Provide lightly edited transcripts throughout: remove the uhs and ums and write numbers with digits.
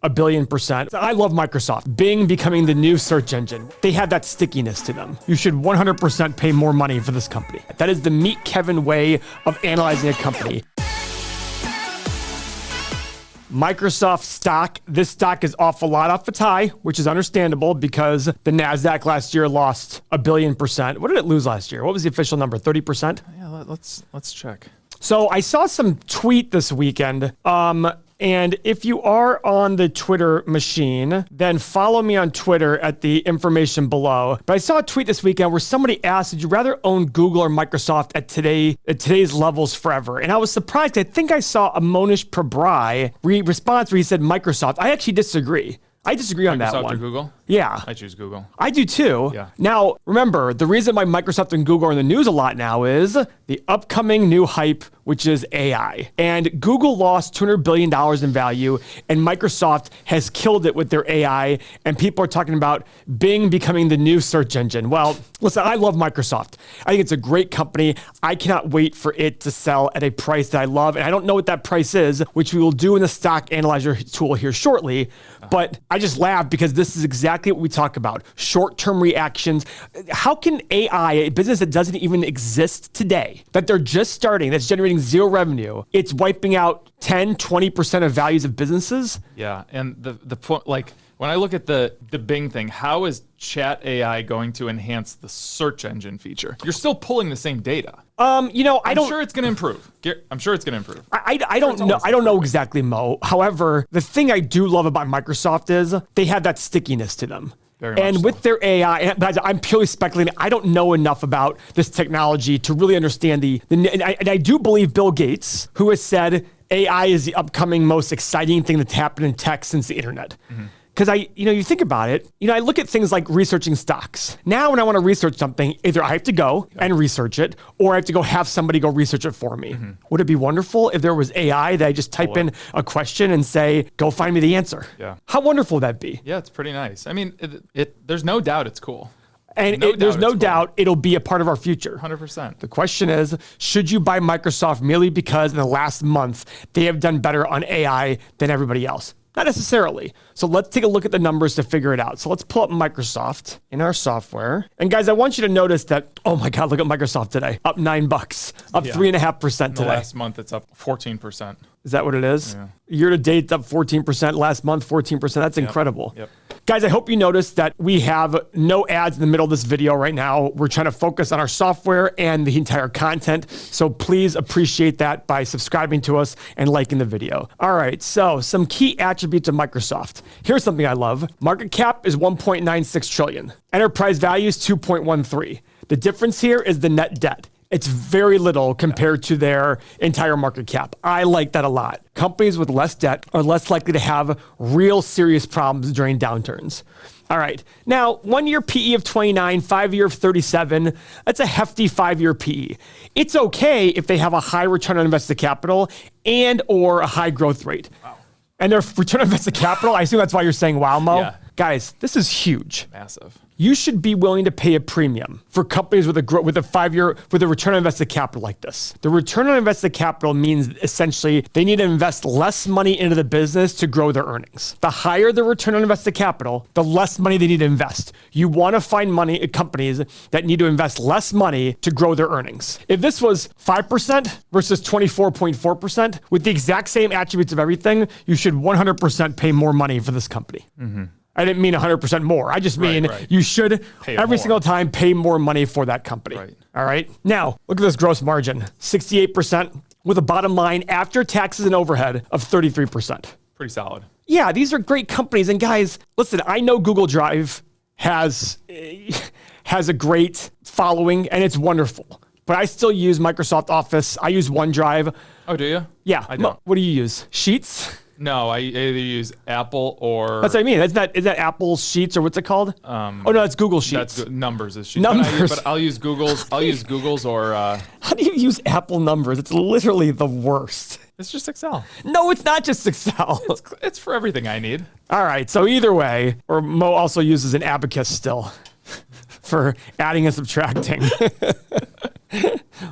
1,000,000,000%. I love Microsoft. Bing becoming the new search engine. They have that stickiness to them. You should 100% pay more money for this company. That is the Meet Kevin way of analyzing a company. Microsoft stock. This stock is off a lot off its high, which is understandable because the NASDAQ last year lost 1,000,000,000%. What did it lose last year? What was the official number? 30%? Yeah, let's check. So I saw some tweet this weekend. And if you are on the Twitter machine, then follow me on Twitter at the information below. But I saw a tweet this weekend where somebody asked, would you rather own Google or Microsoft at today's levels forever? And I was surprised. I think I saw a Monish Prabrai response where he said Microsoft. I actually disagree. I disagree on that one. Microsoft or Google? Yeah. I choose Google. I do too. Yeah. Now, remember, the reason why Microsoft and Google are in the news a lot now is the upcoming new hype, which is AI. And Google lost $200 billion in value, and Microsoft has killed it with their AI, and people are talking about Bing becoming the new search engine. Well, listen, I love Microsoft. I think it's a great company. I cannot wait for it to sell at a price that I love, and I don't know what that price is, which we will do in the stock analyzer tool here shortly, but I just laugh because this is exactly what we talk about. Short-term reactions. How can AI, a business that doesn't even exist today, that they're just starting, that's generating zero revenue, it's wiping out 10, 20% of values of businesses? Yeah, and the point, like, when I look at the Bing thing, how is chat AI going to enhance the search engine feature? You're still pulling the same data. I'm sure it's going to improve. I'm sure it's going to improve. I don't know. I don't know exactly, Mo. However, the thing I do love about Microsoft is they have that stickiness to them. And with their AI, and I'm purely speculating. I don't know enough about this technology to really understand and I do believe Bill Gates, who has said AI is the upcoming most exciting thing that's happened in tech since the internet. Mm-hmm. Because you think about it, I look at things like researching stocks. Now, when I want to research something, either I have to go and research it, or I have to go have somebody go research it for me. Mm-hmm. Would it be wonderful if there was AI that I just type in a question and say, go find me the answer? Yeah. How wonderful would that be? Yeah, it's pretty nice. I mean, there's no doubt it's cool. And there's no doubt it'll be a part of our future. 100%. The question is, should you buy Microsoft merely because in the last month, they have done better on AI than everybody else? Not necessarily. So let's take a look at the numbers to figure it out. So let's pull up Microsoft in our software. And guys, I want you to notice that, oh my God, look at Microsoft today. Up $9, up 3.5% today. Last month, it's up 14%. Is that what it is? Yeah. Year to date, it's up 14%. Last month, 14%. That's incredible. Yep. Guys, I hope you noticed that we have no ads in the middle of this video right now. We're trying to focus on our software and the entire content. So please appreciate that by subscribing to us and liking the video. All right, so some key attributes of Microsoft. Here's something I love. Market cap is 1.96 trillion. Enterprise value is 2.13. The difference here is the net debt. It's very little compared to their entire market cap. I like that a lot. Companies with less debt are less likely to have real serious problems during downturns. All right. Now, 1-year PE of 29, 5-year of 37. That's a hefty 5-year PE. It's okay if they have a high return on invested capital and or a high growth rate. Wow. And their return on invested capital, I assume that's why you're saying wow, Mo? Yeah. Guys, this is huge. Massive. You should be willing to pay a premium for companies with a return on invested capital like this. The return on invested capital means essentially they need to invest less money into the business to grow their earnings. The higher the return on invested capital, the less money they need to invest. You want to find companies that need to invest less money to grow their earnings. If this was 5% versus 24.4% with the exact same attributes of everything, you should 100% pay more money for this company. Mm-hmm. I didn't mean 100% more. I just mean you should every single time pay more money for that company. Right. All right. Now, look at this gross margin, 68% with a bottom line after taxes and overhead of 33%. Pretty solid. Yeah, these are great companies. And guys, listen, I know Google Drive has a great following and it's wonderful. But I still use Microsoft Office. I use OneDrive. Oh, do you? Yeah. I don't. What do you use? Sheets? No, I either use Apple or... That's what I mean. Is that Apple Sheets or what's it called? Oh, no, it's Google Sheets. That's Numbers is Sheets. Numbers. But I'll use Google's. I'll use Google's or... How do you use Apple Numbers? It's literally the worst. It's just Excel. No, it's not just Excel. It's for everything I need. All right, so either way, or Mo also uses an abacus still for adding and subtracting.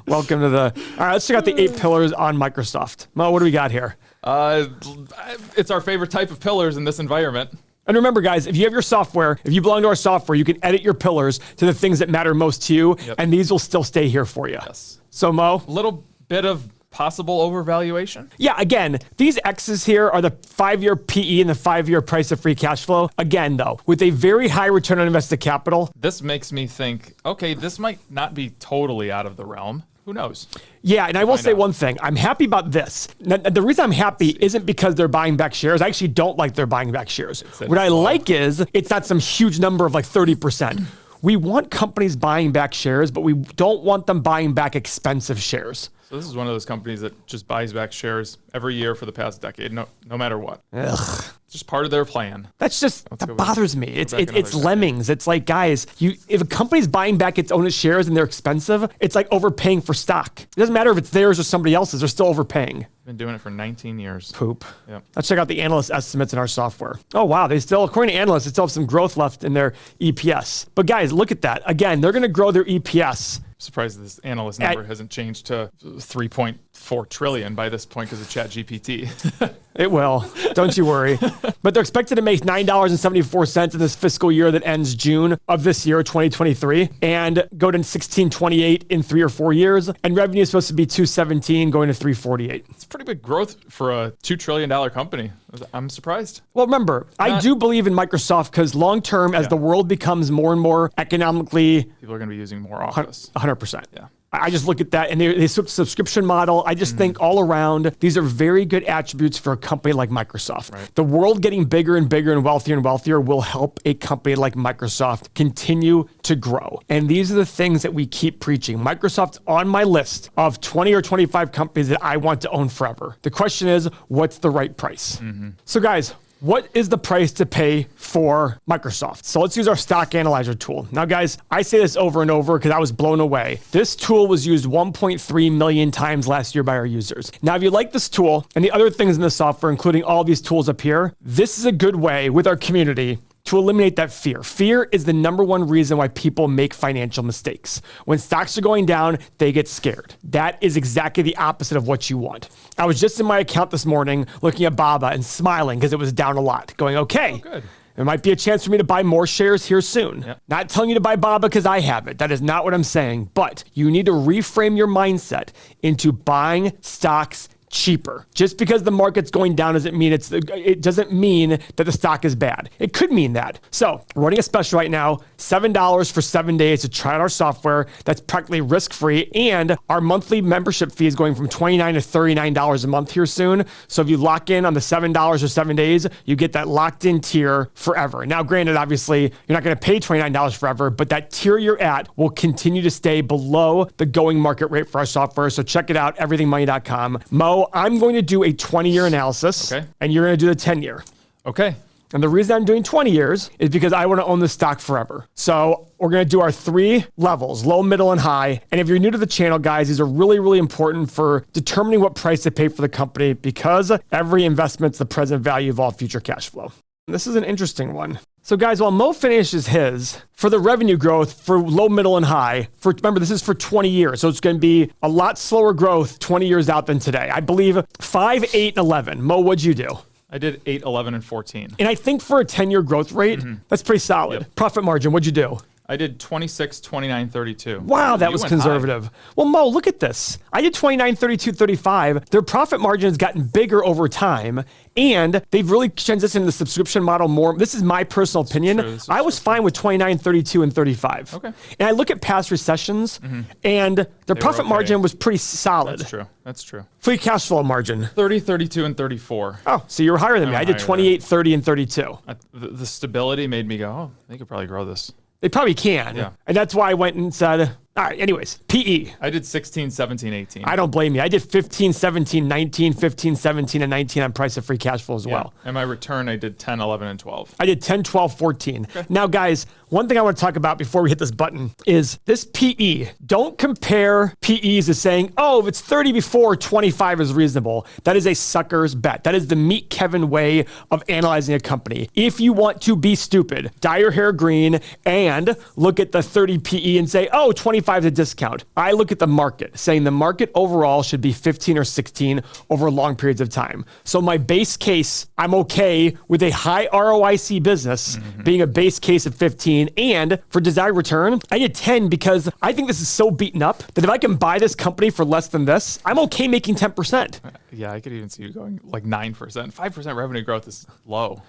Welcome to the... All right, let's check out the 8 pillars on Microsoft. Mo, what do we got here? It's our favorite type of pillars in this environment. And remember, guys, if you have your software, if you belong to our software, you can edit your pillars to the things that matter most to you, and these will still stay here for you. Yes. So, Mo? A little bit of possible overvaluation. Yeah, again, these X's here are the 5-year PE and the 5-year price of free cash flow. Again, though, with a very high return on invested capital. This makes me think, okay, this might not be totally out of the realm. Who knows? Yeah, and I will say one thing. I'm happy about this. Now, the reason I'm happy isn't because they're buying back shares. I actually don't like they're buying back shares. What I like is it's not some huge number of like 30%. We want companies buying back shares, but we don't want them buying back expensive shares. So this is one of those companies that just buys back shares every year for the past decade, no matter what. Ugh. It's just part of their plan. That bothers me. It's lemmings. It's like, guys, if a company's buying back its own shares and they're expensive, it's like overpaying for stock. It doesn't matter if it's theirs or somebody else's. They're still overpaying. Been doing it for 19 years. Poop. Yep. Let's check out the analyst estimates in our software. Oh, wow. According to analysts, they still have some growth left in their EPS. But guys, look at that. Again, they're going to grow their EPS. Surprised this analyst number hasn't changed to 3.4 trillion by this point because of ChatGPT. It will. Don't you worry. But they're expected to make $9.74 in this fiscal year that ends June of this year, 2023, and go to 1628 in 3 or 4 years. And revenue is supposed to be 217 going to 348. It's pretty big growth for a $2 trillion company. I'm surprised. Well, remember, I do believe in Microsoft because long term, as the world becomes more and more economically, people are going to be using more Office. 100%. Yeah. I just look at that and they subscription model. I just think all around, these are very good attributes for a company like Microsoft. Right. The world getting bigger and bigger and wealthier will help a company like Microsoft continue to grow. And these are the things that we keep preaching. Microsoft's on my list of 20 or 25 companies that I want to own forever. The question is, what's the right price? So guys, what is the price to pay for Microsoft? So let's use our stock analyzer tool. Now, guys, I say this over and over because I was blown away. This tool was used 1.3 million times last year by our users. Now, if you like this tool and the other things in the software, including all these tools up here, this is a good way with our community to eliminate that fear. Fear is the number one reason why people make financial mistakes. When stocks are going down, they get scared. That is exactly the opposite of what you want. I was just in my account this morning looking at BABA and smiling because it was down a lot, going, okay, good. There might be a chance for me to buy more shares here soon. Yep. Not telling you to buy BABA because I have it. That is not what I'm saying. But you need to reframe your mindset into buying stocks cheaper. Just because the market's going down doesn't mean it doesn't mean that the stock is bad. It could mean that. So we're running a special right now, $7 for 7 days to try out our software. That's practically risk-free. And our monthly membership fee is going from $29 to $39 a month here soon. So if you lock in on the $7 or 7 days, you get that locked in tier forever. Now, granted, obviously, you're not going to pay $29 forever, but that tier you're at will continue to stay below the going market rate for our software. So check it out, everythingmoney.com. Mo, I'm going to do a 20-year analysis, and you're going to do the 10-year. Okay. And the reason I'm doing 20 years is because I want to own this stock forever. So we're going to do our 3 levels, low, middle, and high. And if you're new to the channel, guys, these are really, really important for determining what price to pay for the company because every investment's the present value of all future cash flow. This is an interesting one. So guys, while Mo finishes his, for the revenue growth for low, middle, and high, remember, this is for 20 years. So it's going to be a lot slower growth 20 years out than today. I believe 5, 8, and 11. Mo, what'd you do? I did 8, 11, and 14. And I think for a 10-year growth rate, that's pretty solid. Yep. Profit margin, what'd you do? I did 26, 29, 32. Wow, that was conservative. High. Well, Mo, look at this. I did 29, 32, 35. Their profit margin has gotten bigger over time, and they've really transitioned to the subscription model more. This is my personal opinion. I was fine with 29, 32, and 35. Okay. And I look at past recessions, and their profit margin was pretty solid. That's true. Free cash flow margin. 30, 32, and 34. Oh, so you were higher than me. I did 28, 30, and 32. The stability made me go, oh, they could probably grow this. They probably can. Yeah. And that's why I went and said, all right, anyways, PE. I did 16, 17, 18. I don't blame you. I did 15, 17, 19, 15, 17, and 19 on price of free cash flow as well. And my return, I did 10, 11, and 12. I did 10, 12, 14. Okay. Now, guys, one thing I want to talk about before we hit this button is this PE. Don't compare PEs as saying, oh, if it's 30 before, 25 is reasonable. That is a sucker's bet. That is the Meet Kevin way of analyzing a company. If you want to be stupid, dye your hair green and look at the 30 PE and say, oh, 25 25 is a discount. I look at the market, saying the market overall should be 15 or 16 over long periods of time. So my base case, I'm okay with a high ROIC business being a base case of 15. And for desired return, I did 10 because I think this is so beaten up that if I can buy this company for less than this, I'm okay making 10%. Yeah, I could even see you going like 9%. 5% revenue growth is low.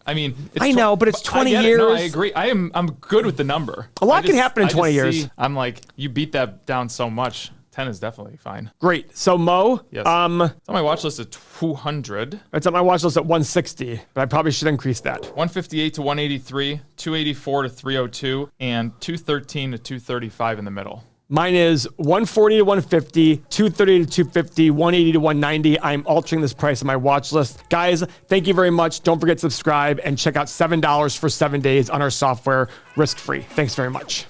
I know, but it's 20 years. No, I agree. I'm good with the number. A lot can happen in 20 years. I'm like, you beat that down so much. 10 is definitely fine. Great. So Mo, yes. It's on my watch list at 200. It's on my watch list at 160, but I probably should increase that. 158 to 183, 284 to 302, and 213 to 235 in the middle. Mine is 140 to 150, 230 to 250, 180 to 190. I'm altering this price on my watch list. Guys, thank you very much. Don't forget to subscribe and check out $7 for 7 days on our software risk-free. Thanks very much.